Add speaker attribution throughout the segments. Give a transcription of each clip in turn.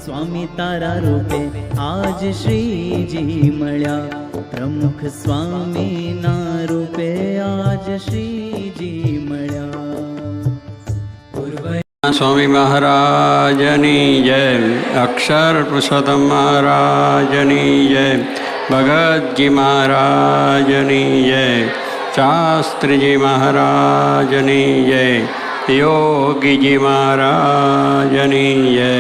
Speaker 1: સ્વામી તારા રૂપે આજ શ્રીજી મળ્યા, પ્રમુખ સ્વામીના રૂપે આજ શ્રીજી મળ્યા।
Speaker 2: સ્વામી મહારાજની જય, અક્ષર પુરુષોત્તમ મહારાજની જય, ભગતજી મહારાજની જય, શાસ્ત્રીજી મહારાજની જય, યોગીજી મહારાજની જય।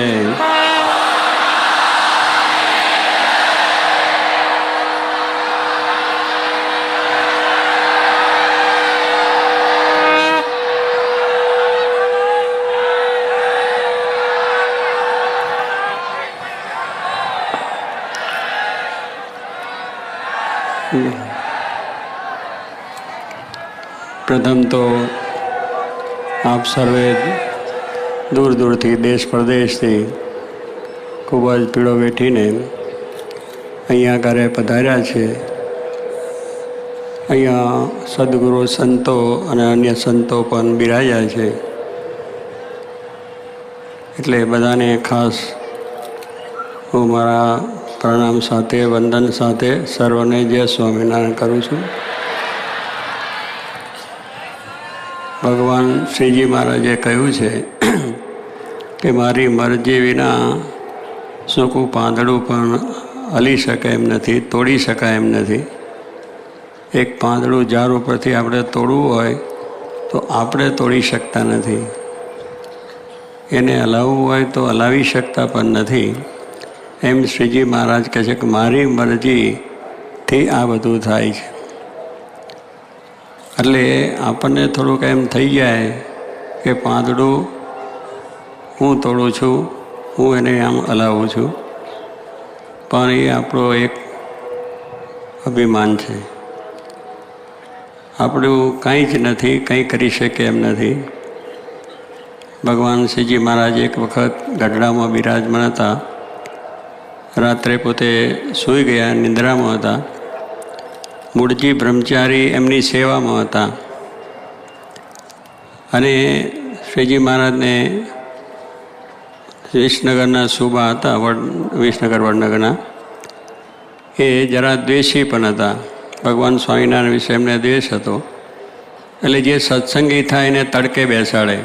Speaker 2: પ્રથમ તો આપ સર્વે દૂર દૂરથી દેશ પ્રદેશથી ખૂબ જ પીળો વેઠીને અહીંયા ઘરે પધાર્યા છે। અહીંયા સદગુરુ સંતો અને અન્ય સંતો પણ બિરાજ્યા છે, એટલે બધાને ખાસ હું મારા પ્રણામ સાથે વંદન સાથે સર્વને જય સ્વામિનારાયણ કરું છું। ભગવાન શ્રીજી મહારાજે કહ્યું છે કે મારી મરજી વિના સૂકું પાંદડું પણ હલી શકે એમ નથી, તોડી શકાય એમ નથી। એક પાંદડું ઝાડ ઉપરથી આપણે તોડવું હોય તો આપણે તોડી શકતા નથી, એને હલાવવું હોય તો હલાવી શકતા પણ નથી। એમ શ્રીજી મહારાજ કહે છે કે મારી મરજીથી આ બધું થાય છે। એટલે આપણને થોડુંક એમ થઈ જાય કે પાંદડું હું તોડું છું, હું એને આમ હલાવું છું, પણ એ આપણો એક અભિમાન છે। આપણું કંઈ જ નથી, કંઈ કરી શકે એમ નથી। ભગવાન શ્રીજી મહારાજ એક વખત ગઢડામાં બિરાજમાન હતા, રાત્રે પોતે સૂઈ ગયા, નિંદ્રામાં હતા। મૂળજી બ્રહ્મચારી એમની સેવામાં હતા અને શ્રીજી મહારાજને વિસનગરના સુબા હતા, વિસનગર વડનગરના, એ જરા દ્વેષી પણ હતા। ભગવાન સ્વામિનારાયણ વિશે એમને દ્વેષ હતો, એટલે જે સત્સંગી થાય એને તડકે બેસાડે,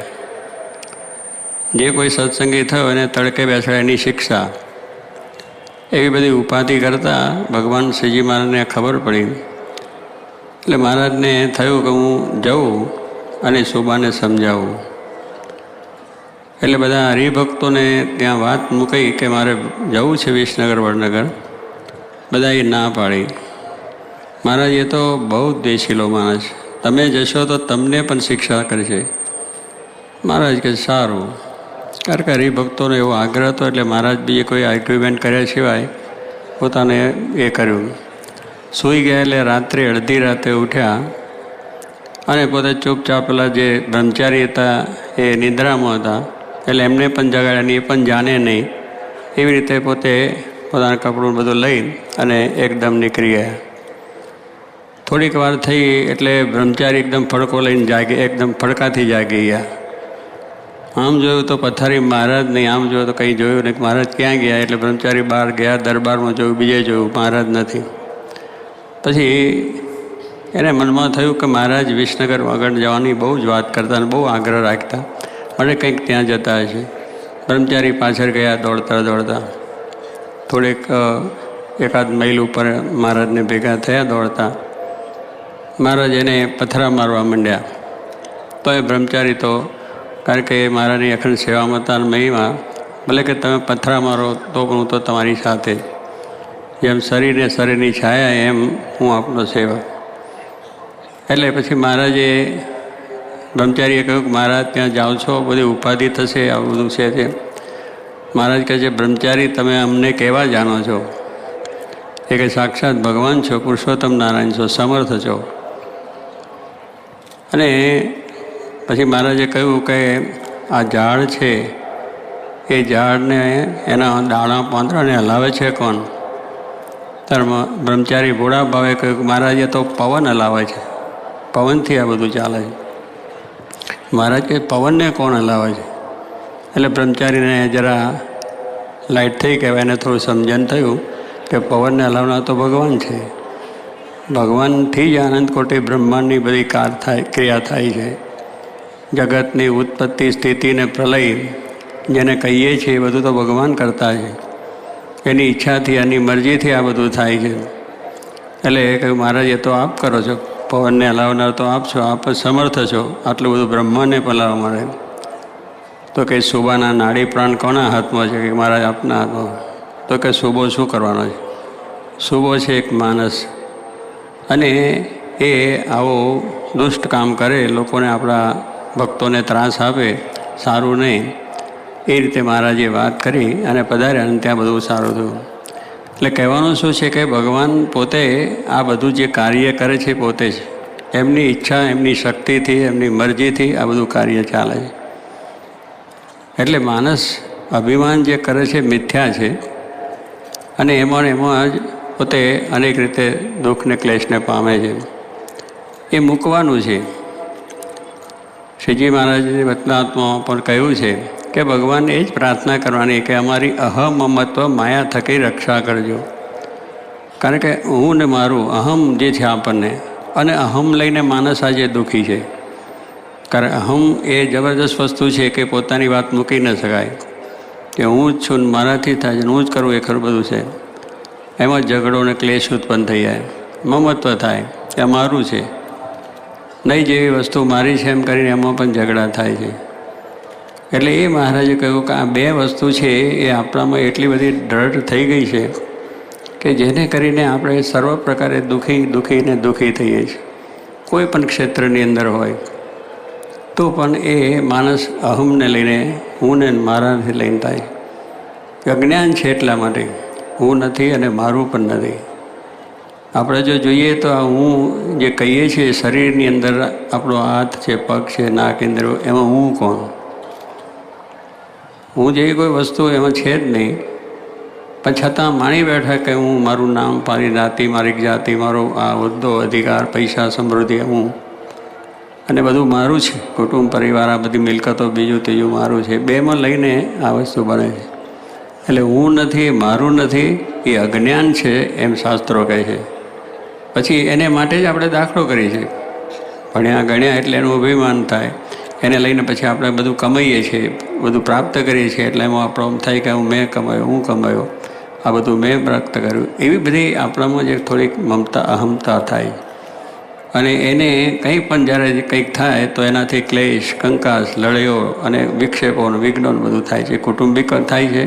Speaker 2: જે કોઈ સત્સંગી થયો એને તડકે બેસાડે, એની શિક્ષા। એવી બધી ઉપાધિ કરતા ભગવાન શ્રીજી મહારાજને ખબર પડી, એટલે મહારાજને થયું કે હું જાઉં અને સુબાને સમજાવું। એટલે બધા હરિભક્તોને ત્યાં વાત મૂકી કે મારે જવું છે વિસનગર વડનગર, બધાએ ના પાડી। મહારાજ એ તો બહુ દ્વેષીલો માણસ, તમે જશો તો તમને પણ શિક્ષા કરશે। મહારાજ કે સારું, કારણ કે હરિભક્તોનો એવો આગ્રહ હતો, એટલે મહારાજ બીજે કોઈ આર્ગ્યુમેન્ટ કર્યા સિવાય પોતાને એ કર્યું। સૂઈ ગયા એટલે રાત્રે અડધી રાતે ઉઠ્યા અને પોતે ચૂપચાપ પેલા જે બ્રહ્મચારી હતા એ નિદ્રામાં હતા, એટલે એમને પણ જગાડ્યા નહીં, એ પણ જાણે નહીં। એવી રીતે પોતે પોતાના કપડું બધું લઈ અને એકદમ નીકળી ગયા। થોડીક વાર થઈ એટલે બ્રહ્મચારી એકદમ ફડકો લઈને જાગી, એકદમ ફડકાથી જાગી ગયા। આમ જોયું તો પથારી મહારાજ નહીં, આમ જોયું તો કંઈ જોયું નહીં, મહારાજ ક્યાં ગયા? એટલે બ્રહ્મચારી બહાર ગયા, દરબારમાં જોયું, બીજે જોયું, મહારાજ નથી। પછી એને મનમાં થયું કે મહારાજ વિસનગર આગળ જવાની બહુ જ વાત કરતા અને બહુ આગ્રહ રાખતા, મને કંઈક ત્યાં જતા હશે। બ્રહ્મચારી પાછળ ગયા દોડતા દોડતા, થોડેક એકાદ માઇલ ઉપર મહારાજને ભેગા થયા દોડતા। મહારાજ એને પથરા મારવા માંડ્યા, તો એ બ્રહ્મચારી તો કારણ કે મહારાજની અખંડ સેવામાં હતા, મહિમા, ભલે કે તમે પથરા મારો તો પણ હું તો તમારી સાથે, જેમ શરીરને શરીરની છાયા એમ હું આપનો સેવક। એટલે પછી મહારાજે બ્રહ્મચારીએ કહ્યું કે મહારાજ ત્યાં જાઓ છો, બધી ઉપાધિ થશે, આવું બધું છે તે। મહારાજ કહે છે બ્રહ્મચારી તમે અમને કેવા જાણો છો? એ કે સાક્ષાત ભગવાન છો, પુરુષોત્તમ નારાયણ છો, સમર્થ છો। અને પછી મહારાજે કહ્યું કે આ ઝાડ છે, એ ઝાડને એના દાણા પાંદડાને હલાવે છે કોણ? ત્યારે બ્રહ્મચારી ભોળા ભાવે કહ્યું કે મહારાજે તો પવન હલાવે છે, પવનથી આ બધું ચાલે છે। મહારાજ કે પવનને કોણ હલાવે છે? એટલે બ્રહ્મચારીને જરા લાઇટ થઈ કહેવાય એને થોડું સમજણ થયું કે પવનને હલાવનાર તો ભગવાન છે. ભગવાનથી જ આનંદ કોટી બ્રહ્માંડની બધી ક્રિયા થાય છે. જગતની ઉત્પત્તિ સ્થિતિ ને પ્રલય જેને કહીએ છીએ એ બધું તો ભગવાન કરતા છે. એની ઈચ્છાથી એની મરજીથી આ બધું થાય છે. એટલે કહ્યું મહારાજ એ તો આપ કરો છો, પવનને હલાવનાર તો આપ છો, આપ જ સમર્થ છો આટલું બધું બ્રહ્માંડને પલાવવા મળે. તો કે સુબાના નાડી પ્રાણ કોના હાથમાં છે? કે મહારાજ આપના હાથમાં. તો કે સુબો શું કરવાનો છે? સુબો છે એક માણસ, અને એ આવો દુષ્ટ કામ કરે, લોકોને આપણા ભક્તોને ત્રાસ આપે, સારું નહીં. એ રીતે મહારાજે વાત કરી અને પધાર્યા અને ત્યાં બધું સારું થયું. એટલે કહેવાનું શું છે કે ભગવાન પોતે આ બધું જે કાર્ય કરે છે પોતે જ એમની ઈચ્છા, એમની શક્તિથી, એમની મરજીથી આ બધું કાર્ય ચાલે છે. એટલે માણસ અભિમાન જે કરે છે મિથ્યા છે, અને એમાં જ પોતે અનેક રીતે દુઃખને ક્લેશને પામે છે. એ મૂકવાનું છે. શ્રીજી મહારાજની વચનાત્મામાં પણ કહ્યું છે કે ભગવાનને એ જ પ્રાર્થના કરવાની કે અમારી અહમમત્વ માયા થકી રક્ષા કરજો. કારણ કે હું ને મારું અહમ જે છે આપણને, અને અહમ લઈને માણસ આજે દુઃખી છે. કારણ અહમ એ જબરદસ્ત વસ્તુ છે કે પોતાની વાત મૂકી ન શકાય, કે હું જ છું ને મારાથી થાય છે, હું જ કરું એ ખરું બધું છે. એમાં ઝઘડો ને ક્લેશ ઉત્પન્ન થઈ જાય, મમત્વ થાય કે મારું છે, નહીં જેવી વસ્તુ મારી છે એમ કરીને એમાં પણ ઝઘડા થાય છે. એટલે એ મહારાજે કહ્યું કે આ બે વસ્તુ છે એ આપણામાં એટલી બધી દ્રઢ થઈ ગઈ છે કે જેને કરીને આપણે સર્વ પ્રકારે દુઃખી થઈએ છીએ. કોઈ પણ ક્ષેત્રની અંદર હોય તો પણ એ માણસ અહમને લઈને, હું ને મારાથી લઈને થાય. અજ્ઞાન છે એટલા માટે હું નથી અને મારું પણ નથી. આપણે જો જોઈએ તો આ હું જે કહીએ છીએ શરીરની અંદર આપણો હાથ છે, પગ છે, નાક, ઇન્દ્રિયો, એમાં હું કોણ? હું જેવી કોઈ વસ્તુ એમાં છે જ નહીં. પણ છતાં માણી બેઠા કે હું, મારું નામ, મારી નાતિ, મારી જાતિ, મારો આ હોદ્દો, અધિકાર, પૈસા, સમૃદ્ધિ, હું, અને બધું મારું છે. કુટુંબ, પરિવાર, આ બધી મિલકતો, બીજું ત્રીજું મારું છે. બેમાં લઈને આ વસ્તુ બને છે. એટલે હું નથી, મારું નથી, એ અજ્ઞાન છે એમ શાસ્ત્રો કહે છે. પછી એને માટે જ આપણે દાખલો કરીએ છીએ. ભણ્યા ગણ્યા એટલે એનું અભિમાન થાય, એને લઈને પછી આપણે બધું કમાઈએ છીએ, બધું પ્રાપ્ત કરીએ છીએ. એટલે એમાં આપણો એમ થાય કે મેં કમાયો, હું કમાયો, આ બધું મેં પ્રાપ્ત કર્યું. એવી બધી આપણામાં જે થોડીક મમતા, અહમતા થાય. અને એને કંઈ પણ જ્યારે કંઈક થાય તો એનાથી ક્લેશ, કંકાસ, લડાઈઓ અને વિક્ષેપો, વિઘ્નો બધું થાય છે. કુટુંબિક થાય છે,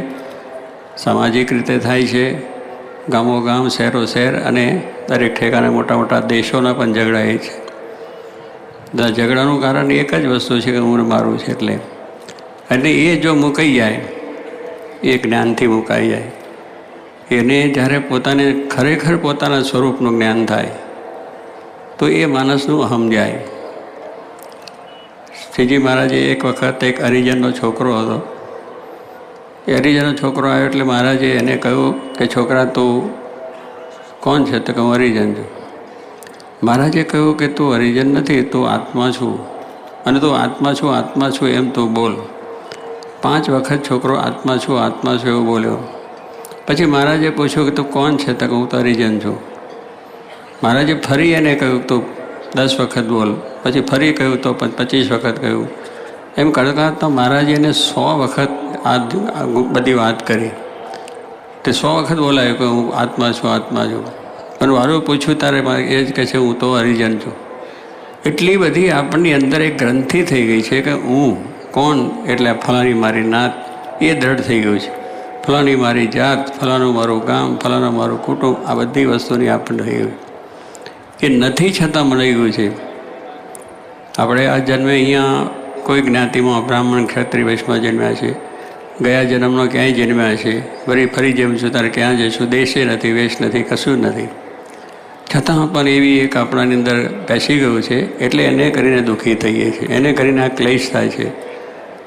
Speaker 2: સામાજિક રીતે થાય છે, ગામો ગામ, શહેરો શહેર, અને દરેક ઠેકાણે મોટા મોટા દેશોના પણ ઝઘડા એ છે. ઝઘડાનું કારણ એક જ વસ્તુ છે કે હું મારું છે. એટલે એ જો મુકાઈ જાય, એ જ્ઞાનથી મુકાઈ જાય. એને જ્યારે પોતાને ખરેખર પોતાના સ્વરૂપનું જ્ઞાન થાય તો એ માણસનું અહમ જાય. શ્રીજી મહારાજે એક વખત એક હરિજનનો છોકરો હતો. એ હરિજનનો છોકરો આવ્યો એટલે મહારાજે એને કહ્યું કે છોકરા તું કોણ છે? તો કે હું હરિજન છું. મહારાજે કહ્યું કે તું હરિજન નથી, તું આત્મા છું, અને તું આત્મા છું એમ તું બોલ. 5 વખત છોકરો આત્મા છું એવું બોલ્યો. પછી મહારાજે પૂછ્યું કે તું કોણ છે? તો કે હું તો હરિજન છું. મહારાજે ફરી એને કહ્યું તું 10 વખત બોલ. પછી ફરી કહ્યું તો 25 વખત કહ્યું. એમ કરતાં તો મહારાજે એને 100 વખત આ બધી વાત કરી. તે 100 વખત બોલાયું કે હું આત્મા છું. પણ મારું પૂછ્યું તારે એ જ કહે છે હું તો હરિજન છું. એટલી બધી આપણની અંદર એક ગ્રંથિ થઈ ગઈ છે કે હું કોણ, એટલે ફલાણી મારી નાત, એ દ્રઢ થઈ ગયું છે. ફલાણી મારી જાત, ફલાણું મારું ગામ, ફલાણું મારું કુટુંબ, આ બધી વસ્તુની આપણને થઈ ગયું. એ નથી છતાં મળી ગયું છે. આપણે આ જન્મે અહીંયા કોઈ જ્ઞાતિમાં બ્રાહ્મણ, ક્ષત્રિય, વૈશ્યમાં જન્મ્યા છે. ગયા જન્મનો ક્યાંય જન્મ્યા છે. ફરી જન્મશું ત્યારે ક્યાં જઈશું? દેશે નથી, વેશ નથી, કશું નથી. છતાં પણ એવી એક આપણાની અંદર બેસી ગયું છે. એટલે એને કરીને દુઃખી થઈએ છીએ, એને કરીને આ ક્લેશ થાય છે.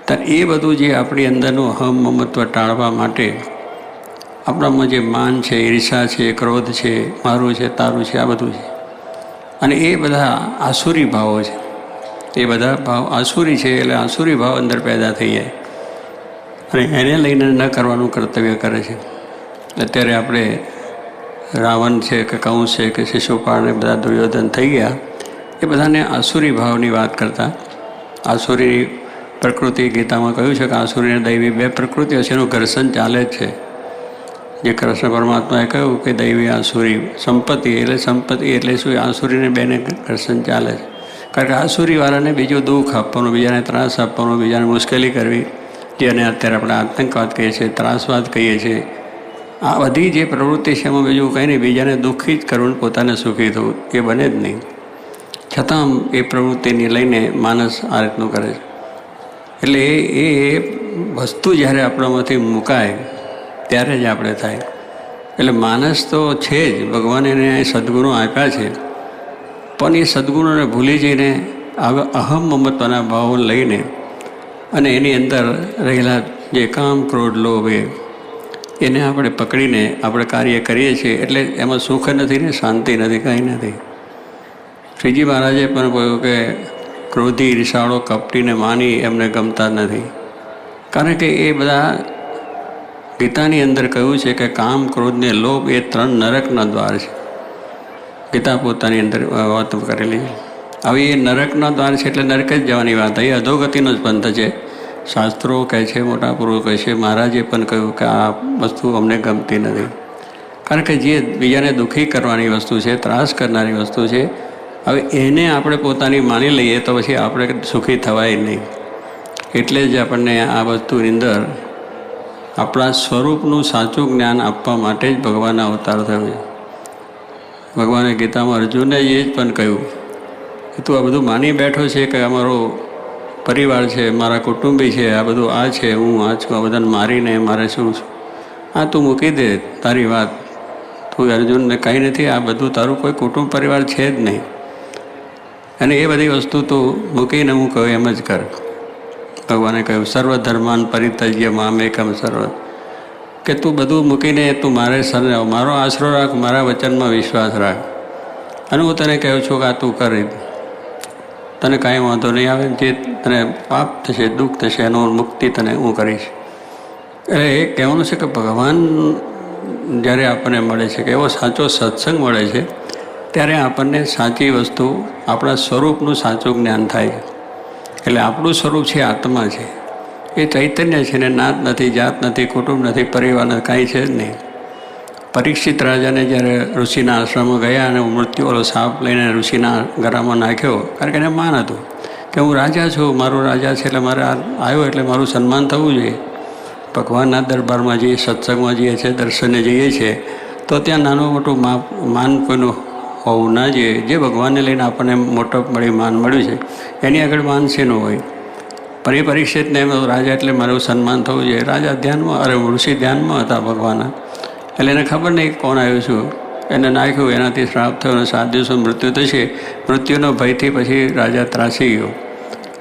Speaker 2: તો એ બધું જે આપણી અંદરનું અહમ મમત્વ ટાળવા માટે આપણામાં જે માન છે, ઈર્ષા છે, ક્રોધ છે, મારું છે, તારું છે, આ બધું છે. અને એ બધા આસુરી ભાવો છે. એ બધા ભાવ આસુરી છે. એટલે આસુરી ભાવ અંદર પેદા થઈ જાય. અને એને લઈને ન કરવાનું કર્તવ્ય કરે છે. અત્યારે આપણે રાવણ છે કે કંસ છે કે શિશુપાળ ને બધા દુર્યોધન થઈ ગયા, એ બધાને આસુરી ભાવની વાત કરતા. આસુરી પ્રકૃતિ ગીતામાં કહ્યું છે કે આસુરી અને દૈવી બે પ્રકૃતિઓ છે, એનું ઘર્ષણ ચાલે જ છે. જે કૃષ્ણ પરમાત્માએ કહ્યું કે દૈવી આસુરી સંપત્તિ એટલે શું, આસુરીને બેને ઘર્ષણ ચાલે છે. કારણ કે આસુરીવાળાને બીજું દુઃખ આપવાનું, બીજાને ત્રાસ આપવાનો, બીજાને મુશ્કેલી કરવી, જેને અત્યારે આપણે આતંકવાદ કહીએ છીએ, ત્રાસવાદ કહીએ છીએ, આ બધી જે પ્રવૃત્તિ છે એમાં બીજું કંઈ નહીં, બીજાને દુઃખી જ કરવું, પોતાને સુખી થવું, એ બને જ નહીં. છતાં એ પ્રવૃત્તિને લઈને માણસ આ રીતનું કરે છે. એટલે એ વસ્તુ જ્યારે આપણામાંથી મુકાય ત્યારે જ આપણે થાય. એટલે માણસ તો છે જ, ભગવાને એને સદ્ગુણો આપ્યા છે, પણ એ સદ્ગુણોને ભૂલી જઈને અહમ મમત્વના ભાવો લઈને અને એની અંદર રહેલા જે કામ, ક્રોધ, લોભ એને આપણે પકડીને આપણે કાર્ય કરીએ છીએ. એટલે એમાં સુખ નથી ને શાંતિ નથી, કંઈ નથી. શ્રીજી મહારાજે પણ કહ્યું કે ક્રોધી, રિસાળો, કપટીને માની એમને ગમતા નથી. કારણ કે એ બધા ગીતાની અંદર કહ્યું છે કે કામ, ક્રોધ ને લોભ એ 3 નરકના દ્વાર છે. ગીતા પોતાની અંદર વાત કરેલી. હવે એ નરકના દ્વાર છે એટલે નરક જ જવાની વાત. એ અધોગતિનો જ પંથ છે. શાસ્ત્રો કહે છે, મોટા પુરુષો કહે છે, મહારાજે પણ કહ્યું કે આ વસ્તુ અમને ગમતી નથી. કારણ કે જે બીજાને દુઃખી કરવાની વસ્તુ છે, ત્રાસ કરનારી વસ્તુ છે, હવે એને આપણે પોતાની માની લઈએ તો પછી આપણે સુખી થવાય નહીં. એટલે જ આપણને આ વસ્તુની અંદર આપણા સ્વરૂપનું સાચું જ્ઞાન આપવા માટે જ ભગવાનનો અવતાર થયો છે. ભગવાને ગીતામાં અર્જુનને એ જ પણ કહ્યું કે તું આ બધું માની બેઠો છે કે અમારો પરિવાર છે, મારા કુટુંબી છે, આ બધું આ છે, હું આ છું, આ બધાને મારીને મારે શું છું, આ તું મૂકી દે તારી વાત. તું અર્જુનને કંઈ નથી, આ બધું તારું કોઈ કુટુંબ પરિવાર છે જ નહીં. અને એ બધી વસ્તુ તું મૂકીને હું કહું એમ જ કર. ભગવાને કહ્યું સર્વધર્માન પરિત્યજ્ય મામેકમ સર્વ, કે તું બધું મૂકીને તું મારો આશરો રાખ, મારા વચનમાં વિશ્વાસ રાખ, અને હું તને કહું છું કે આ તું કરી, તને કાંઈ વાંધો નહીં આવે. જે તને પાપ થશે, દુઃખ થશે, એનો મુક્તિ તને હું કરીશ. એટલે એ કહેવાનું છે કે ભગવાન જ્યારે આપણને મળે છે, કે એવો સાચો સત્સંગ મળે છે, ત્યારે આપણને સાચી વસ્તુ, આપણા સ્વરૂપનું સાચું જ્ઞાન થાય. એટલે આપણું સ્વરૂપ છે આત્મા છે, એ ચૈતન્ય છે ને નાત નથી, જાત નથી, કુટુંબ નથી, પરિવાર નથી, કાંઈ છે જ નહીં. પરીક્ષિત રાજાને જ્યારે ઋષિના આશ્રમમાં ગયા અને મૃત્યુવાળો સાપ લઈને ઋષિના ગળામાં નાખ્યો, કારણ કે એને માન હતું કે હું રાજા છું, મારો રાજા છે, એટલે મારે આવ્યો એટલે મારું સન્માન થવું જોઈએ. ભગવાનના દરબારમાં જઈએ, સત્સંગમાં જઈએ છીએ, દર્શને જઈએ છીએ, તો ત્યાં નાનું મોટું માન કોઈનું હોવું ના જોઈએ. જે ભગવાનને લઈને આપણને મોટો માન મળ્યું છે, એની આગળ માન શેનું હોય? પણ એ પરીક્ષિતને એમ રાજા એટલે મારું સન્માન થવું જોઈએ. રાજા ધ્યાનમાં, ઋષિ ધ્યાનમાં હતા ભગવાનના. એટલે એને ખબર નહીં કોણ આવ્યું છું, એને નાખ્યું, એનાથી શ્રાપ થયો અને 7 દિવસો મૃત્યુ થશે. મૃત્યુનો ભયથી પછી રાજા ત્રાસી ગયો,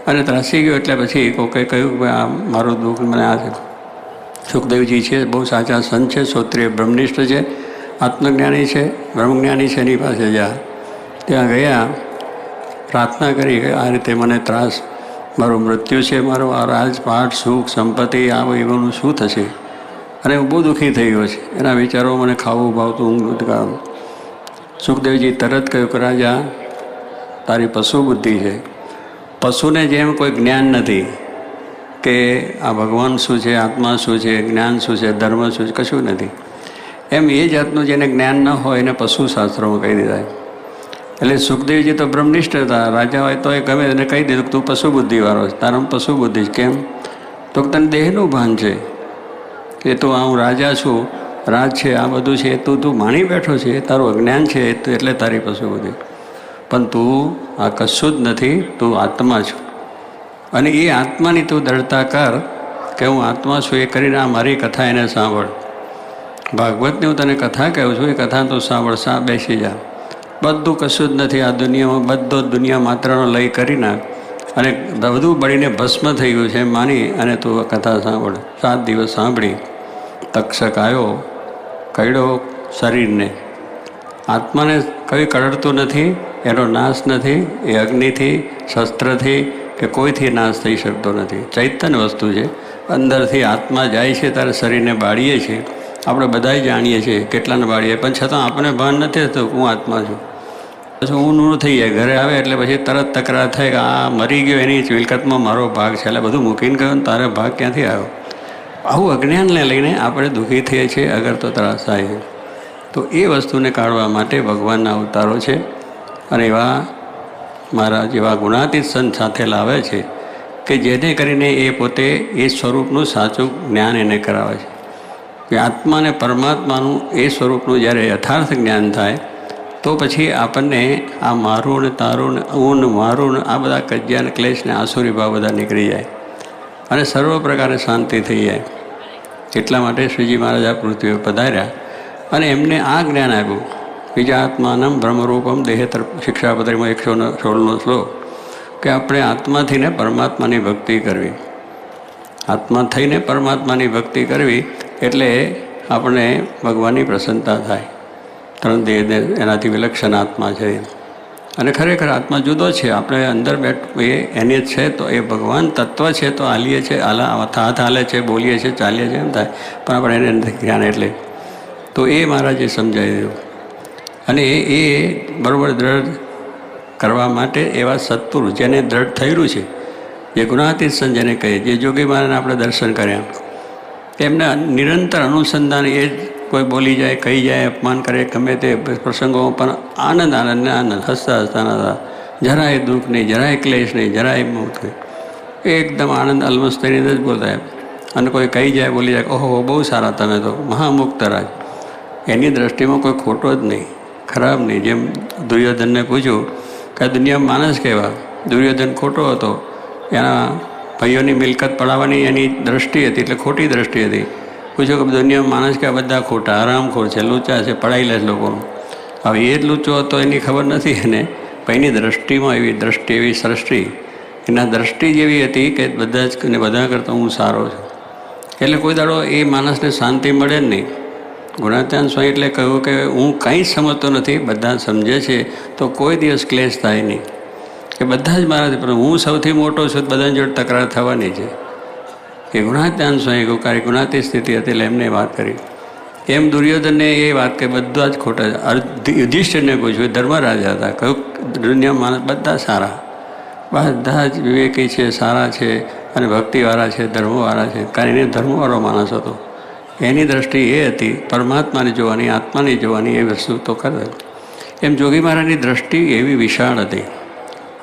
Speaker 2: અને ત્રાસી ગયો એટલે પછી કોકે કહ્યું કે આ મારું દુઃખ મને આ છે. સુખદેવજી છે, બહુ સાચા સંત છે, ક્ષત્રિય બ્રહ્મનિષ્ઠ છે, આત્મજ્ઞાની છે, બ્રહ્મજ્ઞાની છે, એની પાસે ત્યાં ગયા, પ્રાર્થના કરી કે આ રીતે મને ત્રાસ, મારું મૃત્યુ છે, મારો આ રાજપાટ, સુખ, સંપત્તિ, આ એવાનું શું થશે? અને હું બહુ દુઃખી થઈ ગયો છે, એના વિચારો મને ખાવું ભાવતું ઊંઘ. સુખદેવજી તરત કહ્યું કે રાજા, તારી પશુ બુદ્ધિ છે, પશુને જેમ કોઈ જ્ઞાન નથી કે આ ભગવાન શું છે, આત્મા શું છે, જ્ઞાન શું છે, ધર્મ શું છે, કશું નથી. એમ એ જાતનું જેને જ્ઞાન ન હોય એને પશુ શાસ્ત્રોમાં કહી દીધા. એટલે સુખદેવજી તો બ્રહ્મનિષ્ઠ હતા, રાજા હોય તો એ ગમે એને કહી દીધું તું પશુ બુદ્ધિવાળો છે, તારામાં પશુ બુદ્ધિ છે. કેમ? તો તને દેહનું ભાન છે કે તું હું રાજા છું, રાજ છે, આ બધું છે, તું માણી બેઠો છે, તારું અજ્ઞાન છે, એટલે તારી પશુ બુદ્ધિ. પણ તું આ કશું જ નથી, તું આત્મા છું. અને એ આત્માની તું દૃઢતા કર કે હું આત્મા છું, એ કરીને આ મારી કથા એને સાંભળ. ભાગવતની હું તને કથા કહું છું, એ કથા તું સાંભળ, બેસી જા. બધું કશું જ નથી આ દુનિયામાં, બધો દુનિયા માત્રનો લય કરી નાખ, અને બધું બળીને ભસ્મ થઈ ગયું છે માની અને તું કથા સાંભળ. 7 દિવસ સાંભળી. તક્ષક આવ્યો, કડ્યો શરીરને. આત્માને કંઈ કડડતું નથી, એનો નાશ નથી, એ અગ્નિથી, શસ્ત્રથી કે કોઈથી નાશ થઈ શકતો નથી. ચૈતન્ય વસ્તુ છે, અંદરથી આત્મા જાય છે ત્યારે શરીરને બાળીએ છીએ. આપણે બધાય જાણીએ છીએ કેટલાને બાળીએ, પણ છતાં આપણને ભાન નથી થતું હું આત્મા છું. પછી હું નૂર થઈ જાય, ઘરે આવે એટલે પછી તરત તકરાર થાય કે આ મરી ગયો એની મિલકતમાં મારો ભાગ છે, એટલે બધું મૂકીને ગયો તારે ભાગ ક્યાંથી આવ્યો. આવું અજ્ઞાનને લઈને આપણે દુઃખી થઈએ છીએ, અગર તો ત્રાસ થાય છે. તો એ વસ્તુને કાઢવા માટે ભગવાનના અવતારો છે, અને એવા મારા જેવા ગુણાતીત સંત સાથે લાવે છે કે જેને કરીને એ પોતે એ સ્વરૂપનું સાચું જ્ઞાન એને કરાવે છે. કે આત્મા અને પરમાત્માનું એ સ્વરૂપનું જ્યારે યથાર્થ જ્ઞાન થાય તો પછી આપણને આ મારું ને તારું ને હું ને મારું ને આ બધા કજ્યા ને ક્લેશ ને આસુરી ભાવ બધા નીકળી જાય અને સર્વ પ્રકારે શાંતિ થઈ જાય. એટલા માટે શ્રીજી મહારાજ આ પૃથ્વી પધાર્યા અને એમને આ જ્ઞાન આપ્યું. બીજા આત્માનમ બ્રહ્મરૂપમ દેહેતર શિક્ષાપત્રીમાં 116નો શ્લોક કે આપણે આત્મા થઈને પરમાત્માની ભક્તિ કરવી. આત્મા થઈને પરમાત્માની ભક્તિ કરવી એટલે આપણને ભગવાનની પ્રસન્નતા થાય. ત્રણ દેહ એનાથી વિલક્ષણ આત્મા છે, અને ખરેખર આત્મા જુદો છે. આપણે અંદર એ એની જ છે, તો એ ભગવાન તત્વ છે. તો હાલીએ છીએ, હાથ હાલે છે, બોલીએ છીએ, ચાલીએ છીએ, એમ થાય, પણ આપણે એને નથી જ્ઞાન. એટલે તો એ મહારાજે સમજાવી દીધું. અને એ બરાબર દ્રઢ કરવા માટે એવા સત્પુરુષ જેને દ્રઢ થયેલું છે, જે ગુણાતીત સંત જેને કહીએ, જે જોગી મહારાજને આપણે દર્શન કર્યા, એમના નિરંતર અનુસંધાન એ કોઈ બોલી જાય, કહી જાય, અપમાન કરે, ગમે તે પ્રસંગોમાં પણ આનંદ આનંદ ને આનંદ, હસતા હસતા હતા. જરાય દુઃખ નહીં, જરાય ક્લેશ નહીં, જરાય મુક્ત નહીં, એકદમ આનંદ અલમસ્ત થઈને જ બોલતા. અને કોઈ કહી જાય, બોલી જાય, ઓહો બહુ સારા તમે તો મહામુક્ત રાજ. એની દ્રષ્ટિમાં કોઈ ખોટો જ નહીં, ખરાબ નહીં. જેમ દુર્યોધનને પૂછ્યું કે આ દુનિયામાં માણસ કેવા? દુર્યોધન ખોટો હતો, એના ભાઈઓની મિલકત પડાવવાની એની દ્રષ્ટિ હતી, એટલે ખોટી દ્રષ્ટિ હતી. પૂછ્યું કે દુનિયામાં માણસ કે બધા ખોટા, આરામખોર છે, લુચ્ચા છે, પડાવી લે લોકોનું. હવે એ જ લુચ્ચો હતો એની ખબર નથી એને, પણ એની દ્રષ્ટિમાં એવી દ્રષ્ટિ, એવી સૃષ્ટિ, એના દ્રષ્ટિ જેવી હતી કે બધા જ ને બધા કરતાં હું સારો છું. એટલે કોઈ દાડો એ માણસને શાંતિ મળે જ નહીં. ગુણાત્યાન સ્વામી એટલે કહ્યું કે હું કંઈ જ સમજતો નથી, બધા સમજે છે, તો કોઈ દિવસ ક્લેશ થાય નહીં. કે બધા જ મારાથી, પણ હું સૌથી મોટો છું, બધાની જોડે તકરાર થવાની છે. એ ગુણાત્યાન સ્વામી ગુકારી ગુણાતી સ્થિતિ હતી, એટલે એમને વાત કરી. એમ દુર્યોધનને એ વાત કે બધા જ ખોટા છે. યુધિષ્ઠિરને પૂછ્યું, ધર્મરાજા હતા, કહ્યું દુનિયામાં માણસ બધા સારા, બધા જ વિવેકી છે, સારા છે, અને ભક્તિવાળા છે, ધર્મવાળા છે. કારણ એને ધર્મવાળો માણસ હતો. એની દ્રષ્ટિ એ હતી પરમાત્માને જોવાની, આત્માને જોવાની, એ વસ્તુ તો કરે. એમ જોગી મહારાજની દ્રષ્ટિ એવી વિશાળ હતી,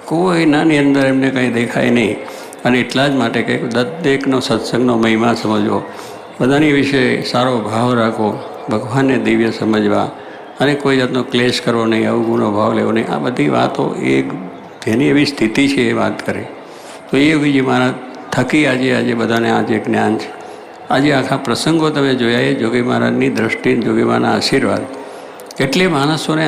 Speaker 2: કોઈનાની અંદર એમને કંઈ દેખાય નહીં. અને એટલા જ માટે કે દરેકનો સત્સંગનો મહિમા સમજવો, બધાની વિશે સારો ભાવ રાખવો, ભગવાનને દિવ્ય સમજવા, અને કોઈ જાતનો ક્લેશ કરવો નહીં, અવગુણો ભાવ લેવો નહીં. આ બધી વાતો એ જેની એવી સ્થિતિ છે એ વાત કરે. તો એ બીજી મારા થકી આજે બધાને આજે જ્ઞાન છે. આજે આખા પ્રસંગો તમે જોયા, એ જોગી મહારાજની દ્રષ્ટિ, જોગી મહારાજના આશીર્વાદ એટલે માણસોને